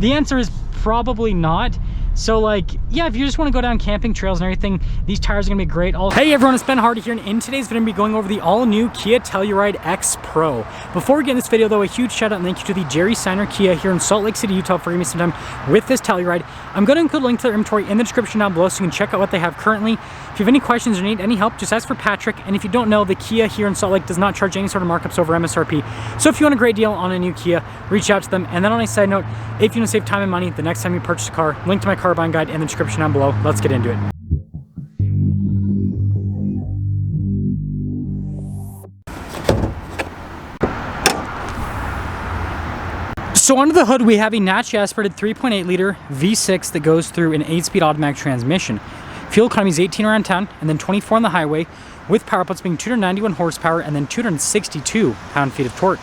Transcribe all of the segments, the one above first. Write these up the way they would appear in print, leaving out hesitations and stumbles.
The answer is probably not. So like, yeah, if you just want to go down camping trails and everything, these tires are gonna be great. Hey everyone, it's Ben Hardy here, and in today's video, I'm gonna be going over the all-new Kia Telluride X-Pro. Before we get in this video though, a huge shout out and thank you to the Jerry Steiner Kia here in Salt Lake City, Utah for giving me some time with this Telluride. I'm gonna include a link to their inventory in the description down below so you can check out what they have currently. If you have any questions or need any help, just ask for Patrick. And if you don't know, the Kia here in Salt Lake does not charge any sort of markups over MSRP. So if you want a great deal on a new Kia, reach out to them. And then on a side note, if you want to save time and money the next time you purchase a car, link to my car buying guide in the description down below. Let's get into it. So under the hood, we have a naturally aspirated 3.8 liter V6 that goes through an 8-speed automatic transmission. Fuel economy is 18 around town and then 24 on the highway, with power outputs being 291 horsepower and then 262 pound-feet of torque.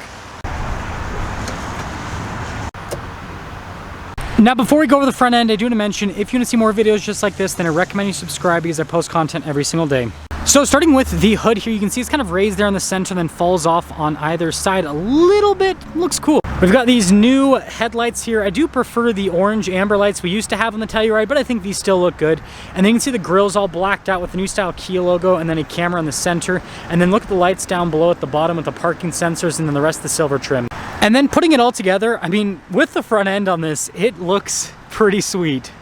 Now before we go over the front end, I do want to mention, if you want to see more videos just like this, then I recommend you subscribe because I post content every single day. So starting with the hood here, you can see it's kind of raised there in the center and then falls off on either side a little bit. Looks cool. We've got these new headlights here. I do prefer the orange amber lights we used to have on the Telluride, but I think these still look good. And then you can see the grille's all blacked out with the new style Kia logo and then a camera in the center. And then look at the lights down below at the bottom with the parking sensors and then the rest of the silver trim. And then putting it all together, I mean, with the front end on this, it looks pretty sweet.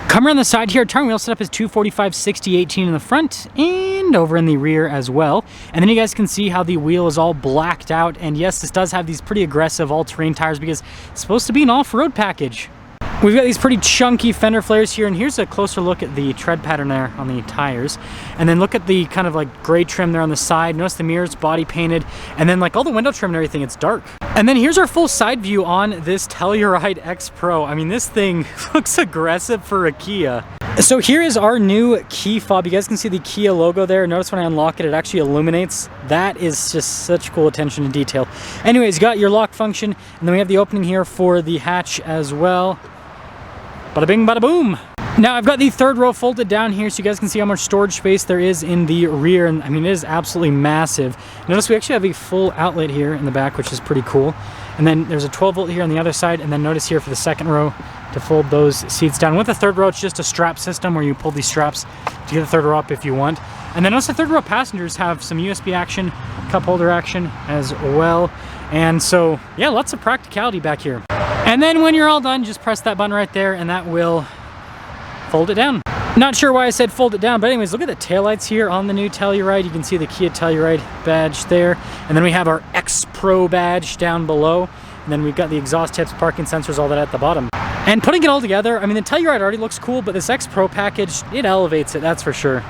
Come around the side here, turn wheel setup is 245/60/18 in the front and over in the rear as well. And then you guys can see how the wheel is all blacked out. And yes, this does have these pretty aggressive all-terrain tires because it's supposed to be an off-road package. We've got these pretty chunky fender flares here, and here's a closer look at the tread pattern there on the tires. And then look at the kind of like gray trim there on the side. Notice the mirrors body painted, and then like all the window trim and everything, it's dark. And then here's our full side view on this Telluride X-Pro. I mean, this thing looks aggressive for a Kia. So here is our new key fob. You guys can see the Kia logo there. Notice when I unlock it, it actually illuminates. That is just such cool attention to detail. Anyways, you got your lock function, and then we have the opening here for the hatch as well. Bada bing, bada boom. Now I've got the third row folded down here so you guys can see how much storage space there is in the rear. And I mean, it is absolutely massive. Notice we actually have a full outlet here in the back, which is pretty cool. And then there's a 12 volt here on the other side. And then notice here for the second row to fold those seats down. With the third row, it's just a strap system where you pull these straps to get the third row up if you want. And then also the third row passengers have some USB action, cup holder action as well. And so, yeah, lots of practicality back here. And then when you're all done, just press that button right there and that will fold it down. Not sure why I said fold it down, but anyways, look at the taillights here on the new Telluride. You can see the Kia Telluride badge there. And then we have our X-Pro badge down below. And then we've got the exhaust tips, parking sensors, all that at the bottom. And putting it all together, I mean, the Telluride already looks cool, but this X-Pro package, it elevates it, that's for sure.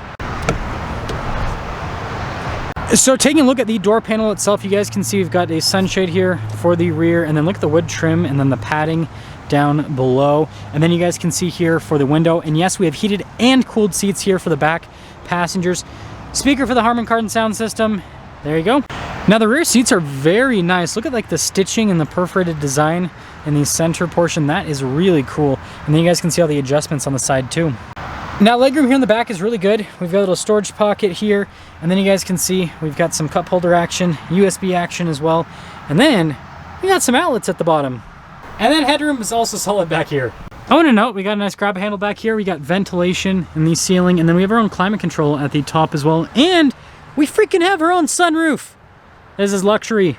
So taking a look at the door panel itself, you guys can see we've got a sunshade here for the rear, and then look at the wood trim and then the padding down below. And then you guys can see here for the window, and yes, we have heated and cooled seats here for the back passengers. Speaker for the Harman Kardon sound system. There you go. Now the rear seats are very nice. Look at like the stitching and the perforated design in the center portion. That is really cool. And then you guys can see all the adjustments on the side too. Now legroom here in the back is really good. We've got a little storage pocket here, and then you guys can see we've got some cup holder action, USB action as well, and then we got some outlets at the bottom. And then headroom is also solid back here. I want to note we got a nice grab handle back here. We got ventilation in the ceiling, and then we have our own climate control at the top as well, and we freaking have our own sunroof. This is luxury.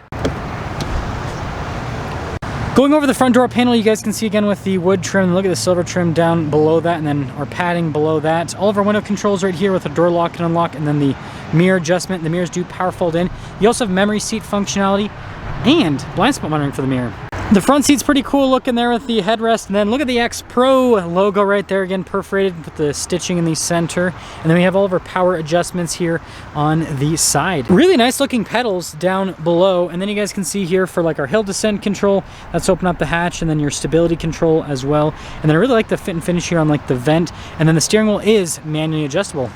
Going over the front door panel, you guys can see again with the wood trim. Look at the silver trim down below that, and then our padding below that. All of our window controls right here with the door lock and unlock, and then the mirror adjustment. The mirrors do power fold in. You also have memory seat functionality and blind spot monitoring for the mirror. The front seat's pretty cool looking there with the headrest, and then look at the X-Pro logo right there, again perforated with the stitching in the center. And then we have all of our power adjustments here on the side. Really nice looking pedals down below, and then you guys can see here for like our hill descent control, that's open up the hatch, and then your stability control as well. And then I really like the fit and finish here on like the vent, and then the steering wheel is manually adjustable.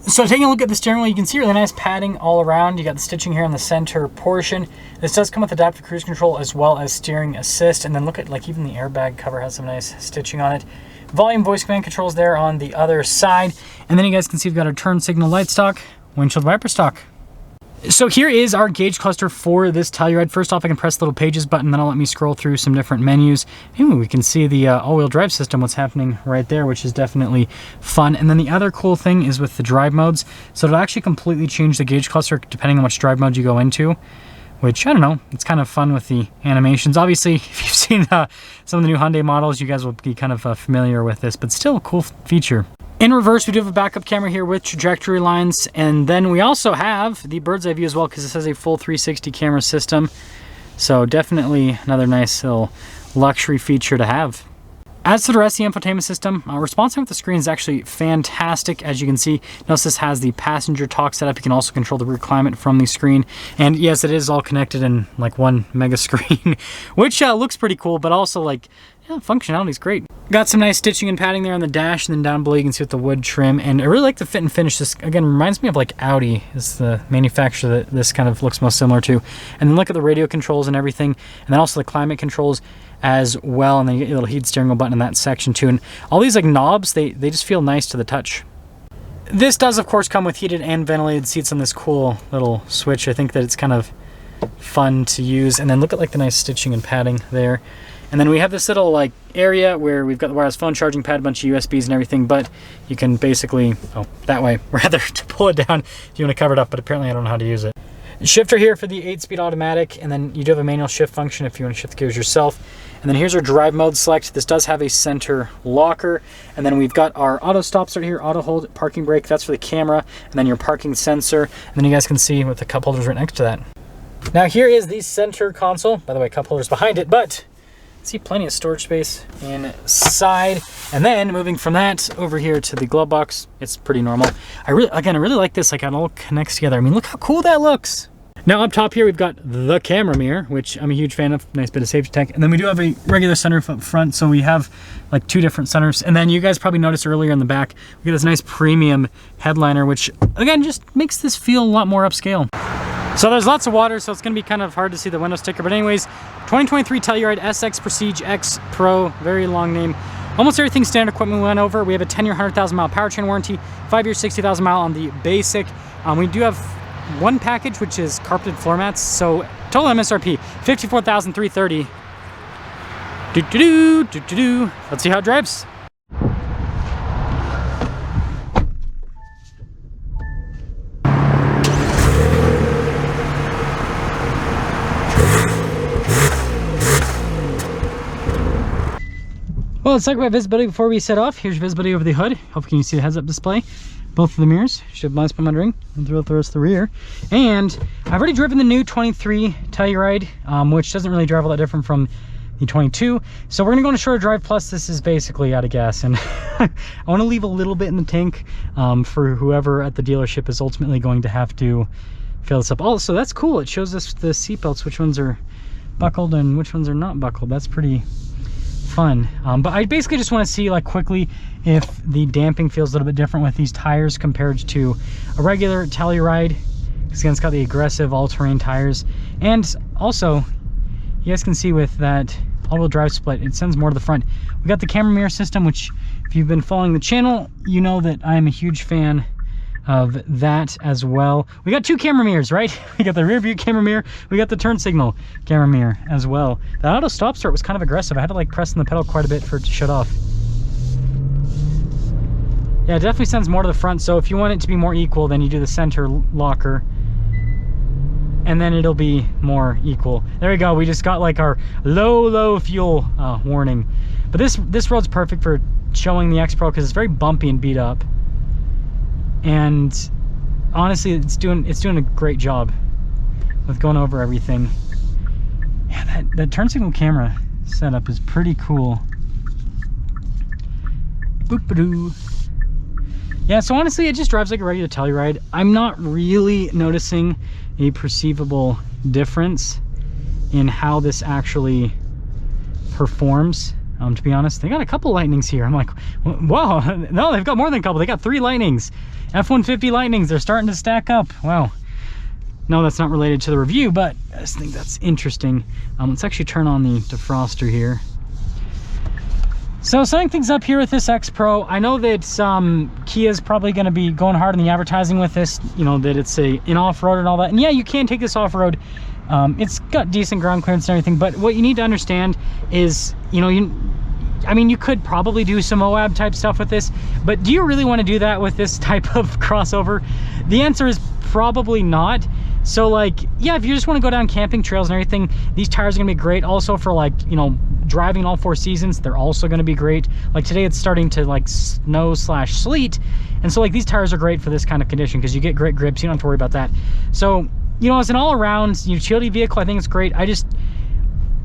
So taking a look at the steering wheel, you can see really nice padding all around. You got the stitching here on the center portion. This does come with adaptive cruise control as well as steering assist. And then look at like even the airbag cover has some nice stitching on it. volume voice command controls there on the other side. And then you guys can see we've got our turn signal light stock, windshield wiper stock. So here is our gauge cluster for this Telluride. First off, I can press the little pages button, then it'll let me scroll through some different menus. Ooh, we can see the all-wheel drive system, what's happening right there, which is definitely fun. And then the other cool thing is with the drive modes. So it'll actually completely change the gauge cluster depending on which drive mode you go into, which, I don't know, it's kind of fun with the animations. Obviously, if you've seen some of the new Hyundai models, you guys will be kind of familiar with this, but still a cool feature. In reverse, we do have a backup camera here with trajectory lines, and then we also have the bird's eye view as well, because this has a full 360 camera system. So definitely another nice little luxury feature to have. As to the rest of the infotainment system, response time with the screen is actually fantastic. As you can see, notice this has the passenger talk setup. You can also control the rear climate from the screen. And yes, it is all connected in like one mega screen, which looks pretty cool, but also like, yeah, functionality is great. Got some nice stitching and padding there on the dash, and then down below you can see with the wood trim. And I really like the fit and finish. This, again, reminds me of like Audi is the manufacturer that this kind of looks most similar to. And then look at the radio controls and everything, and then also the climate controls as well. And then you get your little heat steering wheel button in that section too. And all these like knobs, they just feel nice to the touch. This does, of course, come with heated and ventilated seats on this cool little switch. I think that it's kind of fun to use. And then look at like the nice stitching and padding there. And then we have this little like area where we've got the wireless phone charging pad, a bunch of USBs and everything, but you can basically, oh, that way, rather, to pull it down if you want to cover it up, but apparently I don't know how to use it. Shifter here for the 8-speed automatic, and then you do have a manual shift function if you want to shift the gears yourself. And then here's our drive mode select. This does have a center locker. And then we've got our auto stop start here, auto hold, parking brake, that's for the camera, and then your parking sensor. And then you guys can see with the cup holders right next to that. Now here is the center console. By the way, cup holders behind it, but see plenty of storage space inside. And then moving from that over here to the glove box, it's pretty normal. I really like this, like it all connects together. I mean, look how cool that looks. Now up top here, we've got the camera mirror, which I'm a huge fan of, nice bit of safety tech. And then we do have a regular sunroof up front, so we have like two different sunroofs. And then you guys probably noticed earlier in the back, we got this nice premium headliner, which again, just makes this feel a lot more upscale. So there's lots of water, so it's gonna be kind of hard to see the window sticker. But anyways, 2023 Telluride SX-Prestige X-Pro, very long name. Almost everything standard equipment we went over. We have a 10-year, 100,000-mile powertrain warranty, 5-year, 60,000 mile on the basic. We do have one package, which is carpeted floor mats. So total MSRP, $54,330. Let's see how it drives. Well, let's talk about visibility before we set off. Here's visibility over the hood. Hopefully you can see the heads-up display. Both of the mirrors should have blind spot monitoring and throughout the rest of the rear. And I've already driven the new 23 Telluride, which doesn't really drive all that different from the 22. So we're gonna go on a shorter drive, plus this is basically out of gas. And I wanna leave a little bit in the tank for whoever at the dealership is ultimately going to have to fill this up. Also, that's cool. It shows us the seat belts, which ones are buckled and which ones are not buckled. That's pretty fun. But I basically just want to see like quickly if the damping feels a little bit different with these tires compared to a regular Telluride, because again, it's got the aggressive all-terrain tires. And also you guys can see with that all-wheel drive split, it sends more to the front. We got the camera mirror system, which if you've been following the channel, you know that I am a huge fan of that as well. We got two camera mirrors, right? We got the rear view camera mirror, we got the turn signal camera mirror as well. The auto stop start was kind of aggressive. I had to like press on the pedal quite a bit for it to shut off. Yeah, it definitely sends more to the front. So if you want it to be more equal, then you do the center locker, and then it'll be more equal. There we go. We just got like our low fuel warning. But this road's perfect for showing the X-Pro because it's very bumpy and beat up. And honestly, it's doing a great job with going over everything. Yeah, that turn signal camera setup is pretty cool. Boop-a-doo. Yeah, so honestly, it just drives like a regular Telluride. I'm not really noticing a perceivable difference in how this actually performs. To be honest, they got a couple lightnings here. I'm like, whoa, no, they've got more than a couple. They got 3 lightnings. F-150 lightnings, they're starting to stack up. Wow. No, that's not related to the review, but I just think that's interesting. Let's actually turn on the defroster here. So setting things up here with this X-Pro, I know that Kia's probably going to be going hard in the advertising with this, you know, that it's an off-road and all that. And yeah, you can take this off-road. It's got decent ground clearance and everything, but what you need to understand is, you know, you could probably do some Moab type stuff with this, but do you really want to do that with this type of crossover? The answer is probably not. So like, yeah, if you just want to go down camping trails and everything, these tires are gonna be great. Also for like, you know, driving all 4 seasons, they're also gonna be great. Like today it's starting to like snow/sleet, and so like these tires are great for this kind of condition because you get great grips, you don't have to worry about that. So, you know, as an all-around utility vehicle, I think it's great. I just,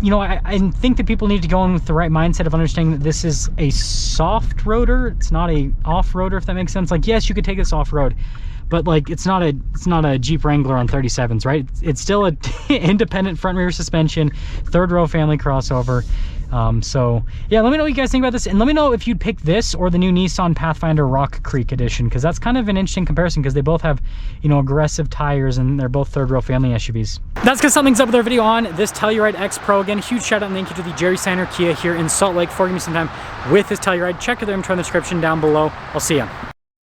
you know, I think that people need to go in with the right mindset of understanding that this is a soft roader. It's not a off-roader, if that makes sense. Like, yes, you could take this off-road, but like it's not a Jeep Wrangler on 37s, right? It's still a independent front rear suspension, 3rd row family crossover. So yeah, let me know what you guys think about this, and let me know if you'd pick this or the new Nissan Pathfinder Rock Creek edition, because that's kind of an interesting comparison because they both have, you know, aggressive tires and they're both 3rd row family SUVs. That's because something's up with our video on this Telluride X-Pro. Again, huge shout out and thank you to the Jerry Sander Kia here in Salt Lake for giving me some time with this Telluride. Check their info in the description down below. I'll see ya.